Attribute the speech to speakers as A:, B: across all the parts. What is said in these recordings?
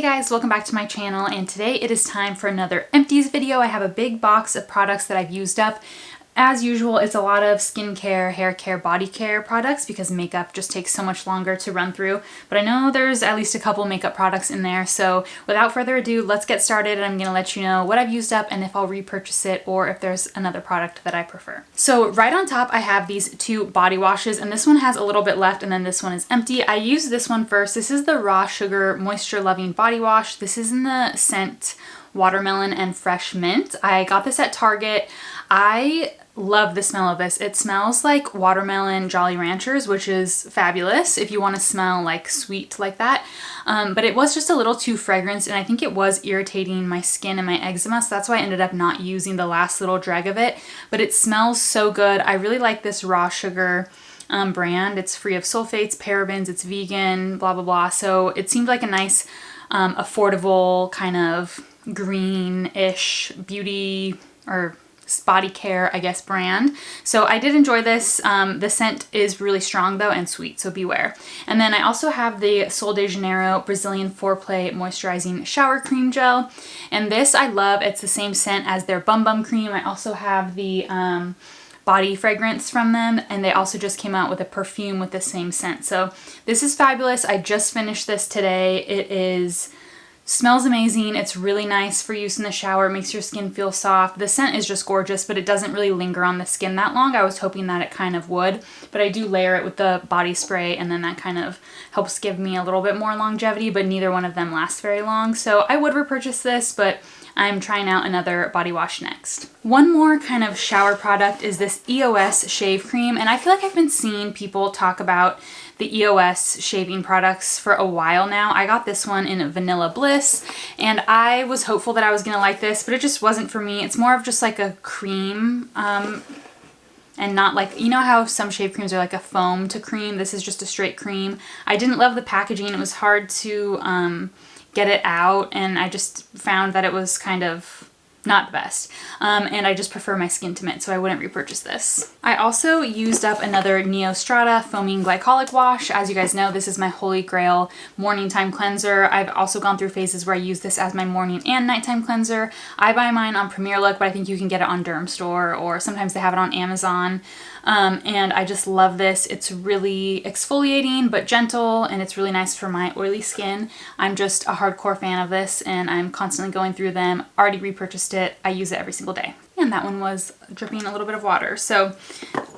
A: Hey guys, welcome back to my channel, and today it is time for another empties video. I have a big box of products that I've used up. As usual, it's a lot of skincare, hair care, body care products because makeup just takes so much longer to run through. But I know there's at least a couple makeup products in there, so without further ado, let's get started and I'm going to let you know what I've used up and if I'll repurchase it or if there's another product that I prefer. So right on top I have these two body washes, and this one has a little bit left and then this one is empty. I used this one first. This is the Raw Sugar Moisture Loving Body Wash. This is in the scent Watermelon and Fresh Mint. I got this at Target. I love the smell of this. It smells like watermelon Jolly Ranchers, which is fabulous if you want to smell like sweet like that. But it was just a little too fragrant, and I think it was irritating my skin and my eczema, so that's why I ended up not using the last little drag of it. But it smells so good. I really like this Raw Sugar brand. It's free of sulfates, parabens, it's vegan, blah, blah, blah. So it seemed like a nice, affordable kind of green-ish beauty or body care, I guess, brand. So I did enjoy this. The scent is really strong though and sweet, so beware. And then I also have the Sol de Janeiro Brazilian Foreplay Moisturizing Shower Cream Gel. And this I love. It's the same scent as their Bum Bum Cream. I also have the body fragrance from them, and they also just came out with a perfume with the same scent. So this is fabulous. I just finished this today. It smells amazing. It's really nice for use in the shower. It makes your skin feel soft. The scent is just gorgeous, but it doesn't really linger on the skin that long. I was hoping that it kind of would, but I do layer it with the body spray, and then that kind of helps give me a little bit more longevity, but neither one of them lasts very long. So I would repurchase this, but I'm trying out another body wash next. One more kind of shower product is this EOS shave cream, and I feel like I've been seeing people talk about the EOS shaving products for a while now. I got this one in Vanilla Bliss, and I was hopeful that I was gonna like this, but it just wasn't for me. It's more of just like a cream, and not like, you know how some shave creams are like a foam to cream? This is just a straight cream. I didn't love the packaging. It was hard to get it out, and I just found that it was kind of not the best. And I just prefer my skin to mint, so I wouldn't repurchase this. I also used up another Neostrata Foaming Glycolic Wash. As you guys know, this is my holy grail morning time cleanser. I've also gone through phases where I use this as my morning and nighttime cleanser. I buy mine on Premier Look, but I think you can get it on Dermstore, or sometimes they have it on Amazon. And I just love this. It's really exfoliating but gentle, and it's really nice for my oily skin. I'm just a hardcore fan of this, and I'm constantly going through them. Already repurchased it. I use it every single day. And that one was dripping a little bit of water. So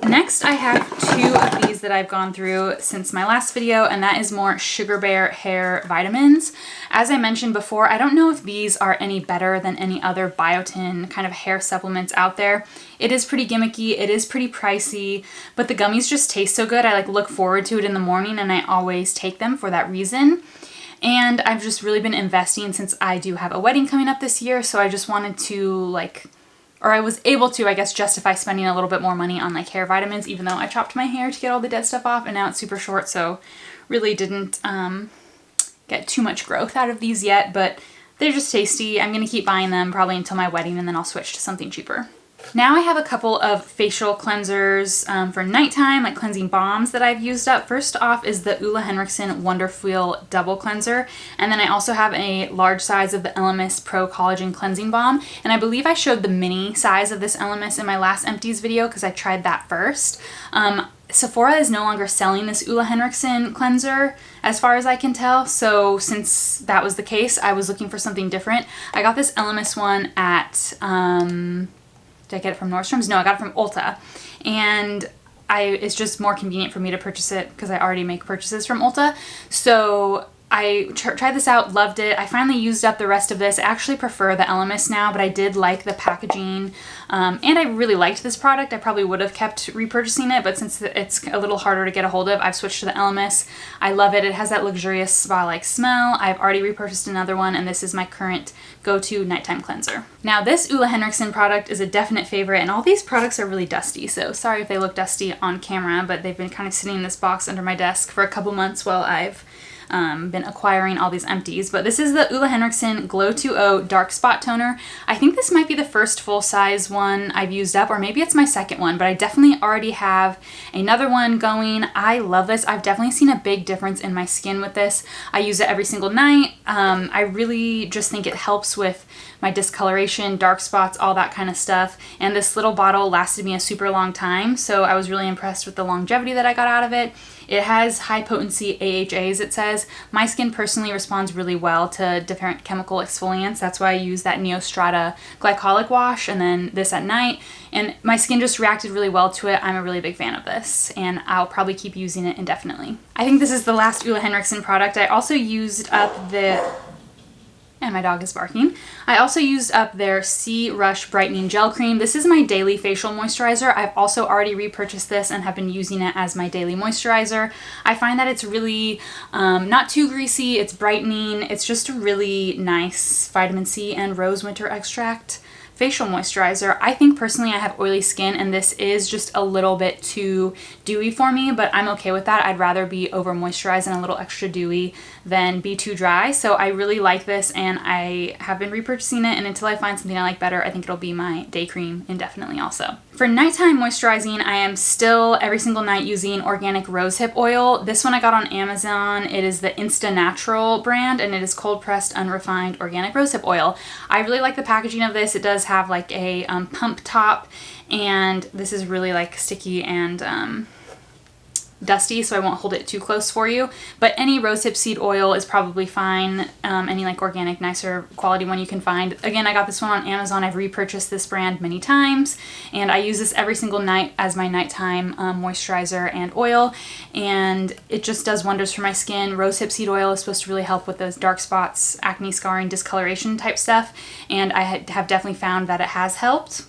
A: next I have two of these that I've gone through since my last video, and that is more Sugar Bear hair vitamins. As I mentioned before, I don't know if these are any better than any other biotin kind of hair supplements out there. It is pretty gimmicky, it is pretty pricey, but the gummies just taste so good. I like look forward to it in the morning, and I always take them for that reason. And I've just really been investing since I do have a wedding coming up this year, so I just wanted to I was able to, I guess, justify spending a little bit more money on like hair vitamins, even though I chopped my hair to get all the dead stuff off, and now it's super short, so really didn't get too much growth out of these yet, but they're just tasty. I'm going to keep buying them probably until my wedding, and then I'll switch to something cheaper. Now I have a couple of facial cleansers for nighttime, like cleansing balms that I've used up. First off is the Ole Henriksen Wonderfeel Double Cleanser, and then I also have a large size of the Elemis Pro Collagen Cleansing Balm, and I believe I showed the mini size of this Elemis in my last empties video because I tried that first. Sephora is no longer selling this Ole Henriksen cleanser as far as I can tell, so since that was the case, I was looking for something different. I got this Elemis one at did I get it from Nordstrom's? No, I got it from Ulta, and it's just more convenient for me to purchase it because I already make purchases from Ulta. So I tried this out, loved it. I finally used up the rest of this. I actually prefer the Elemis now, but I did like the packaging, and I really liked this product. I probably would have kept repurchasing it, but since it's a little harder to get a hold of, I've switched to the Elemis. I love it. It has that luxurious spa-like smell. I've already repurchased another one, and this is my current go-to nighttime cleanser. Now this Ole Henriksen product is a definite favorite, and all these products are really dusty, so sorry if they look dusty on camera, but they've been kind of sitting in this box under my desk for a couple months while I've been acquiring all these empties. But this is the Ole Henriksen Glow 2.0 Dark Spot Toner. I think this might be the first full-size one I've used up, or maybe it's my second one, but I definitely already have another one going. I love this. I've definitely seen a big difference in my skin with this. I use it every single night. I really just think it helps with my discoloration, dark spots, all that kind of stuff. And this little bottle lasted me a super long time, so I was really impressed with the longevity that I got out of it. It has high potency AHAs, it says. My skin personally responds really well to different chemical exfoliants. That's why I use that Neostrata glycolic wash and then this at night. And my skin just reacted really well to it. I'm a really big fan of this, and I'll probably keep using it indefinitely. I think this is the last Ole Henriksen product. I also used up and my dog is barking. I also used up their Sea Rush Brightening Gel Cream. This is my daily facial moisturizer. I've also already repurchased this and have been using it as my daily moisturizer. I find that it's really not too greasy, it's brightening, it's just a really nice vitamin C and rose winter extract facial moisturizer. I think personally I have oily skin and this is just a little bit too dewy for me, but I'm okay with that. I'd rather be over moisturized and a little extra dewy than be too dry. So I really like this and I have been repurchasing it, and until I find something I like better, I think it'll be my day cream indefinitely also. For nighttime moisturizing, I am still every single night using organic rosehip oil. This one I got on Amazon. It is the Insta Natural brand and it is cold pressed unrefined organic rosehip oil. I really like the packaging of this. It does have like a pump top, and this is really like sticky and dusty, so I won't hold it too close for you. But any rosehip seed oil is probably fine. Any like organic, nicer quality one you can find. Again, I got this one on Amazon. I've repurchased this brand many times, and I use this every single night as my nighttime moisturizer and oil, and it just does wonders for my skin. Rosehip seed oil is supposed to really help with those dark spots, acne, scarring, discoloration type stuff, and I have definitely found that it has helped.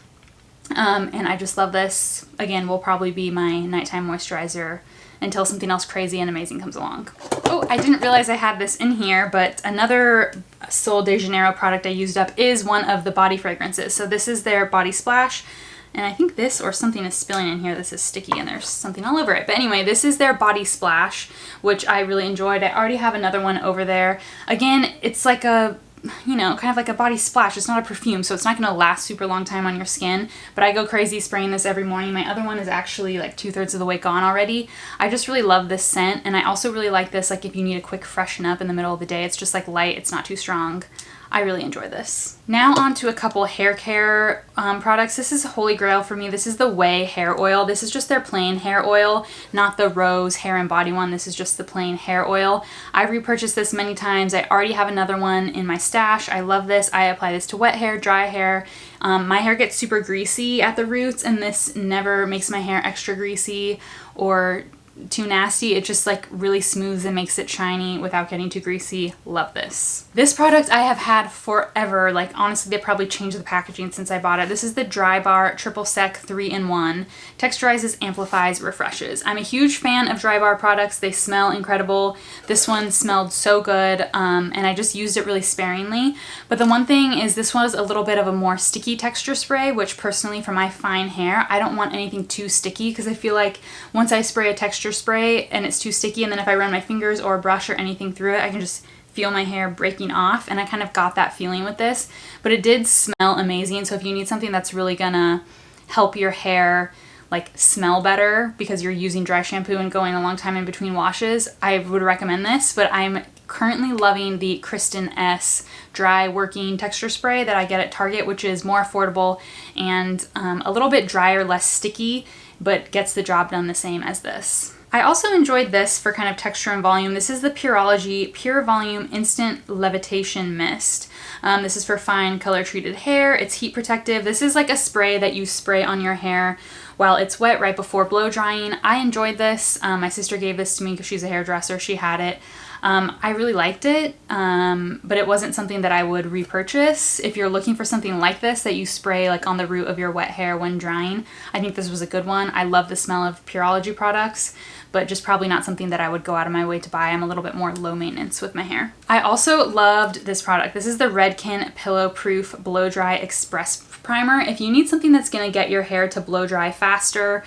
A: And I just love this. Again, will probably be my nighttime moisturizer until something else crazy and amazing comes along. Oh, I didn't realize I had this in here, but another Sol de Janeiro product I used up is one of the body fragrances. So this is their Body Splash, and I think this or something is spilling in here. This is sticky and there's something all over it. But anyway, this is their Body Splash, which I really enjoyed. I already have another one over there. Again, it's like a, you know, kind of like a body splash. It's not a perfume, so it's not going to last super long time on your skin, but I go crazy spraying this every morning. My other one is actually like 2/3 of the way gone already. I just really love this scent, and I also really like this like if you need a quick freshen up in the middle of the day. It's just like light, it's not too strong. I really enjoy this. Now on to a couple hair care products. This is a holy grail for me. This is the Way hair oil. This is just their plain hair oil, not the rose hair and body one. This is just the plain hair oil. I've repurchased this many times. I already have another one in my stash. I love this. I apply this to wet hair, dry hair. My hair gets super greasy at the roots, and this never makes my hair extra greasy or too nasty. It just like really smooths and makes it shiny without getting too greasy. Love this. This product I have had forever. Like honestly, they probably changed the packaging since I bought it. This is the Dry Bar Triple Sec 3-in-1. Texturizes, amplifies, refreshes. I'm a huge fan of Dry Bar products. They smell incredible. This one smelled so good, and I just used it really sparingly. But the one thing is this was a little bit of a more sticky texture spray, which personally for my fine hair, I don't want anything too sticky, because I feel like once I spray a texture spray and it's too sticky, and then if I run my fingers or a brush or anything through it, I can just feel my hair breaking off, and I kind of got that feeling with this. But it did smell amazing, so if you need something that's really gonna help your hair like smell better because you're using dry shampoo and going a long time in between washes, I would recommend this. But I'm currently loving the Kristen S dry working texture spray that I get at Target, which is more affordable and a little bit drier, less sticky, but gets the job done the same as this. I also enjoyed this for kind of texture and volume. This is the Pureology Pure Volume Instant Levitation Mist. This is for fine color treated hair. It's heat protective. This is like a spray that you spray on your hair while it's wet right before blow drying. I enjoyed this. My sister gave this to me because she's a hairdresser. She had it. I really liked it, but it wasn't something that I would repurchase. If you're looking for something like this that you spray like on the root of your wet hair when drying, I think this was a good one. I love the smell of Pureology products, but just probably not something that I would go out of my way to buy. I'm a little bit more low maintenance with my hair. I also loved this product. This is the Redken Pillow Proof Blow Dry Express Primer. If you need something that's going to get your hair to blow dry faster,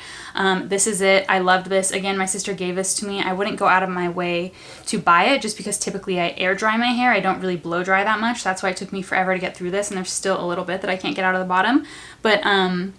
A: this is it. I loved this. Again, my sister gave this to me. I wouldn't go out of my way to buy it just because typically I air dry my hair. I don't really blow dry that much. That's why it took me forever to get through this, and there's still a little bit that I can't get out of the bottom. But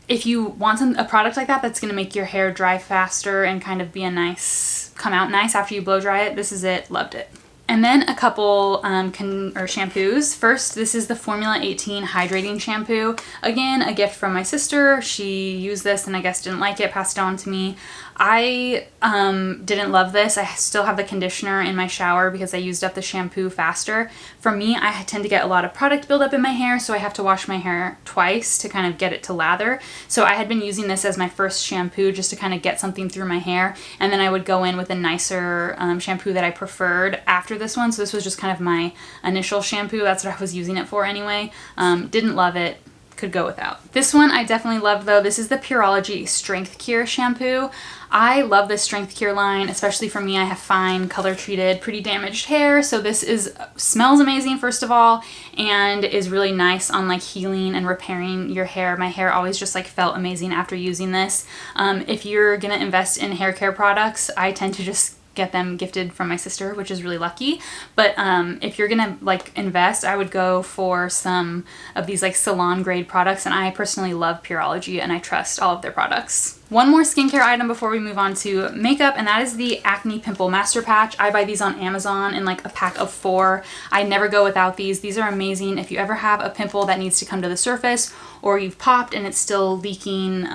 A: if you want a product like that that's going to make your hair dry faster and kind of be a nice, come out nice after you blow dry it, this is it. Loved it. And then a couple shampoos. First, this is the Formula 18 Hydrating Shampoo. Again, a gift from my sister. She used this and I guess didn't like it, passed it on to me. I didn't love this. I still have the conditioner in my shower because I used up the shampoo faster. For me, I tend to get a lot of product buildup in my hair, so I have to wash my hair twice to kind of get it to lather. So I had been using this as my first shampoo just to kind of get something through my hair, and then I would go in with a nicer shampoo that I preferred after this one. So this was just kind of my initial shampoo. That's what I was using it for anyway. Didn't love it. Could go without. This one I definitely loved though. This is the Pureology Strength Cure shampoo. I love this Strength Cure line, especially for me. I have fine, color treated, pretty damaged hair, so this smells amazing first of all, and is really nice on like healing and repairing your hair. My hair always just like felt amazing after using this. If you're gonna invest in hair care products, I tend to just get them gifted from my sister, which is really lucky. But if you're gonna like invest, I would go for some of these like salon grade products, and I personally love Pureology and I trust all of their products. One more skincare item before we move on to makeup, and that is the Acne Pimple Master Patch. I buy these on Amazon in like a pack of 4. I never go without these. These are amazing. If you ever have a pimple that needs to come to the surface, or you've popped and it's still leaking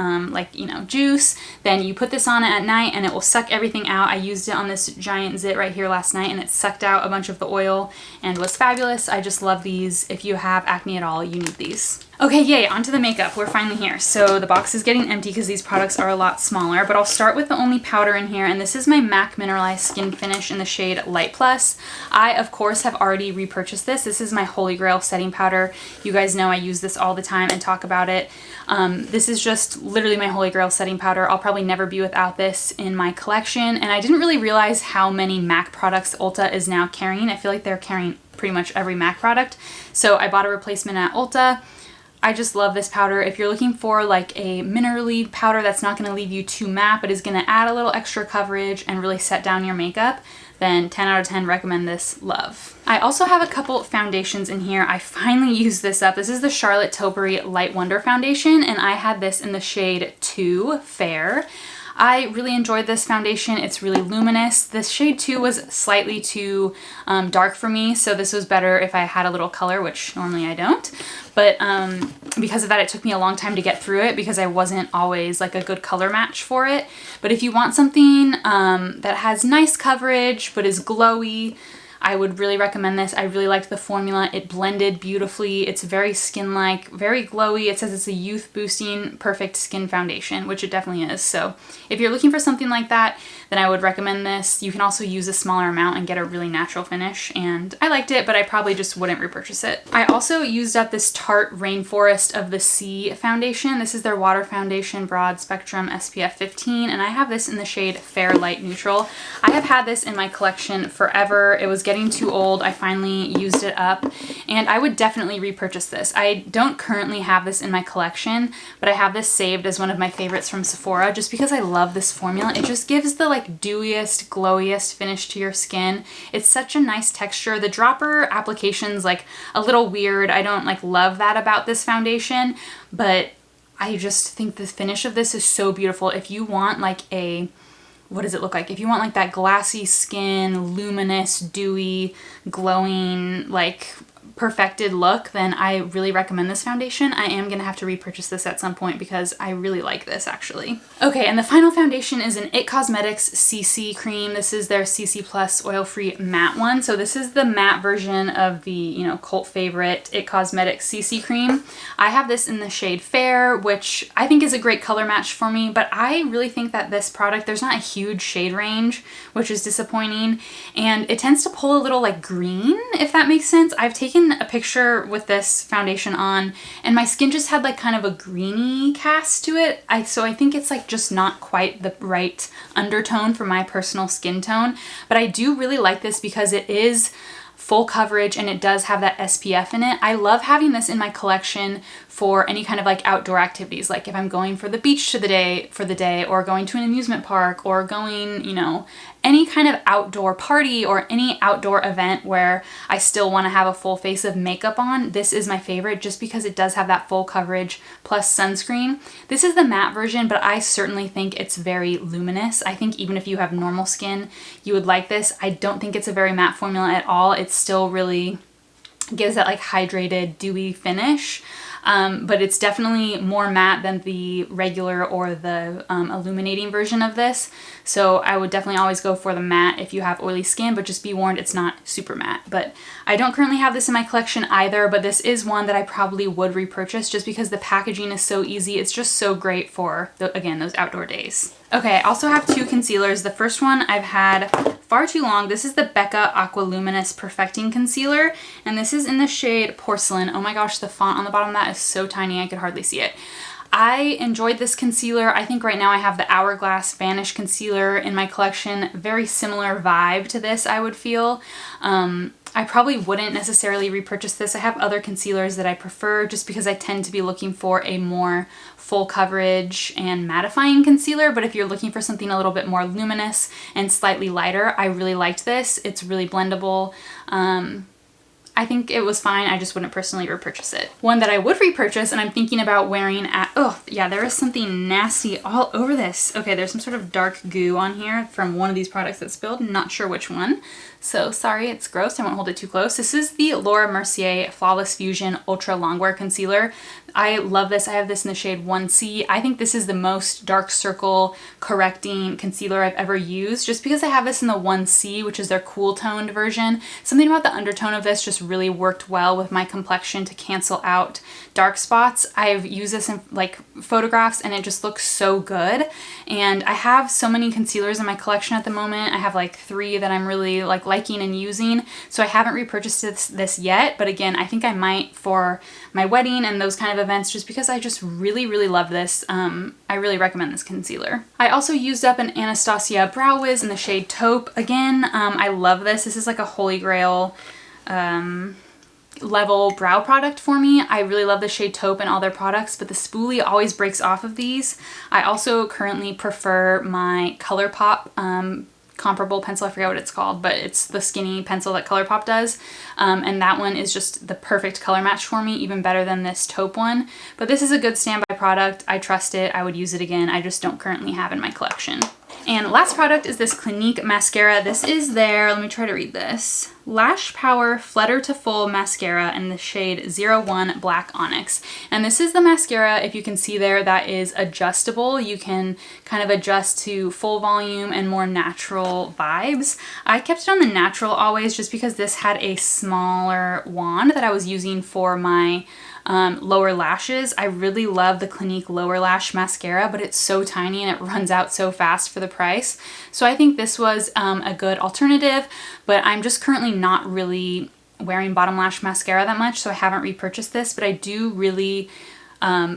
A: juice, then you put this on at night and it will suck everything out. I used it on this giant zit right here last night and it sucked out a bunch of the oil and was fabulous. I just love these. If you have acne at all, you need these. Okay, yay, onto the makeup. We're finally here. So the box is getting empty because these products are a lot smaller, but I'll start with the only powder in here, and this is my MAC Mineralized Skin Finish in the shade Light Plus. I, of course, have already repurchased this. This is my Holy Grail setting powder. You guys know I use this all the time and talk about it. This is just literally my Holy Grail setting powder. I'll probably never be without this in my collection, and I didn't really realize how many MAC products Ulta is now carrying. I feel like they're carrying pretty much every MAC product, so I bought a replacement at Ulta. I just love this powder. If you're looking for like a minerally powder that's not going to leave you too matte but is going to add a little extra coverage and really set down your makeup, then 10 out of 10 recommend this. Love. I also have a couple foundations in here. I finally used this up. This is the Charlotte Tilbury Light Wonder Foundation, and I had this in the shade 2 Fair. I really enjoyed this foundation. It's really luminous. This shade 2 was slightly too dark for me, so this was better if I had a little color, which normally I don't. But because of that, it took me a long time to get through it because I wasn't always like a good color match for it. But if you want something that has nice coverage but is glowy, I would really recommend this. I really liked the formula. It blended beautifully. It's very skin-like, very glowy. It says it's a youth boosting perfect skin foundation, which it definitely is. So if you're looking for something like that, then I would recommend this. You can also use a smaller amount and get a really natural finish, and I liked it, but I probably just wouldn't repurchase it. I also used up this Tarte Rainforest of the Sea foundation. This is their water foundation, broad spectrum, SPF 15, and I have this in the shade Fair Light Neutral. I have had this in my collection forever. It was getting too old. I finally used it up, and I would definitely repurchase this. I don't currently have this in my collection, but I have this saved as one of my favorites from Sephora just because I love this formula. It just gives the like dewiest, glowiest finish to your skin. It's such a nice texture. The dropper application's like a little weird. I don't like love that about this foundation, but I just think the finish of this is so beautiful. If you want like a, what does it look like? If you want like that glassy skin, luminous, dewy, glowing, like perfected look, then I really recommend this foundation. I am gonna have to repurchase this at some point because I really like this actually. Okay, and the final foundation is an IT Cosmetics CC cream. This is their CC Plus oil-free matte one. So this is the matte version of the, you know, cult favorite IT Cosmetics CC cream. I have this in the shade Fair, which I think is a great color match for me, but I really think that this product, there's not a huge shade range, which is disappointing, and it tends to pull a little like green, if that makes sense. I've taken taken a picture with this foundation on and my skin just had like kind of a greeny cast to it. So I think it's like just not quite the right undertone for my personal skin tone. But I do really like this because it is full coverage and it does have that SPF in it. I love having this in my collection for any kind of like outdoor activities, like if I'm going for the beach for the day or going to an amusement park or going, you know, any kind of outdoor party or any outdoor event where I still want to have a full face of makeup on. This is my favorite just because it does have that full coverage plus sunscreen. This is the matte version, but I certainly think it's very luminous. I think even if you have normal skin, you would like this. I don't think it's a very matte formula at all. It still really gives that like hydrated, dewy finish. But it's definitely more matte than the regular or the illuminating version of this. So I would definitely always go for the matte if you have oily skin, but just be warned it's not super matte. But I don't currently have this in my collection either, but this is one that I probably would repurchase just because the packaging is so easy. It's just so great for, again, those outdoor days. Okay, I also have two concealers. The first one I've had far too long. This is the Becca Aqua Luminous Perfecting Concealer, and this is in the shade Porcelain. Oh my gosh, the font on the bottom of that is so tiny I could hardly see it. I enjoyed this concealer. I think right now I have the Hourglass Vanish Concealer in my collection. Very similar vibe to this, I would feel. I probably wouldn't necessarily repurchase this. I have other concealers that I prefer just because I tend to be looking for a more full coverage and mattifying concealer, but if you're looking for something a little bit more luminous and slightly lighter, I really liked this. It's really blendable. I think it was fine. I just wouldn't personally repurchase it. One that I would repurchase and I'm thinking about wearing at, oh yeah, there is something nasty all over this. Okay, there's some sort of dark goo on here from one of these products that spilled. Not sure which one. So sorry, it's gross. I won't hold it too close. This is the Laura Mercier Flawless Fusion Ultra Longwear Concealer. I love this. I have this in the shade 1C. I think this is the most dark circle correcting concealer I've ever used just because I have this in the 1C, which is their cool toned version. Something about the undertone of this just really worked well with my complexion to cancel out dark spots. I've used this in like photographs and it just looks so good. And I have so many concealers in my collection at the moment. I have like 3 that I'm really like liking and using. So I haven't repurchased this yet, but again, I think I might for my wedding and those kind of events just because I just really, really love this. I really recommend this concealer. I also used up an Anastasia Brow Wiz in the shade Taupe. Again, I love this. This is like a holy grail level brow product for me. I really love the shade Taupe in all their products, but the spoolie always breaks off of these. I also currently prefer my ColourPop comparable pencil. I forget what it's called, but it's the skinny pencil that ColourPop does. And that one is just the perfect color match for me, even better than this Taupe one. But this is a good standby product. I trust it. I would use it again. I just don't currently have in my collection. And last product is this Clinique mascara. This is their, let me try to read this, Lash Power Flutter to Full Mascara in the shade 01 Black Onyx. And this is the mascara, if you can see there, that is adjustable. You can kind of adjust to full volume and more natural vibes. I kept it on the natural always just because this had a smaller wand that I was using for my lower lashes. I really love the Clinique lower lash mascara, but it's so tiny and it runs out so fast for the price. So I think this was a good alternative, but I'm just currently not really wearing bottom lash mascara that much, so I haven't repurchased this, but I do really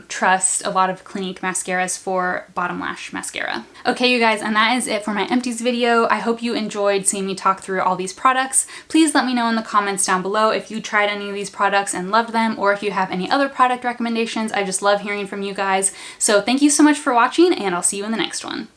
A: trust a lot of Clinique mascaras for bottom lash mascara. Okay, you guys, and that is it for my empties video. I hope you enjoyed seeing me talk through all these products. Please let me know in the comments down below if you tried any of these products and loved them, or if you have any other product recommendations. I just love hearing from you guys. So thank you so much for watching, and I'll see you in the next one.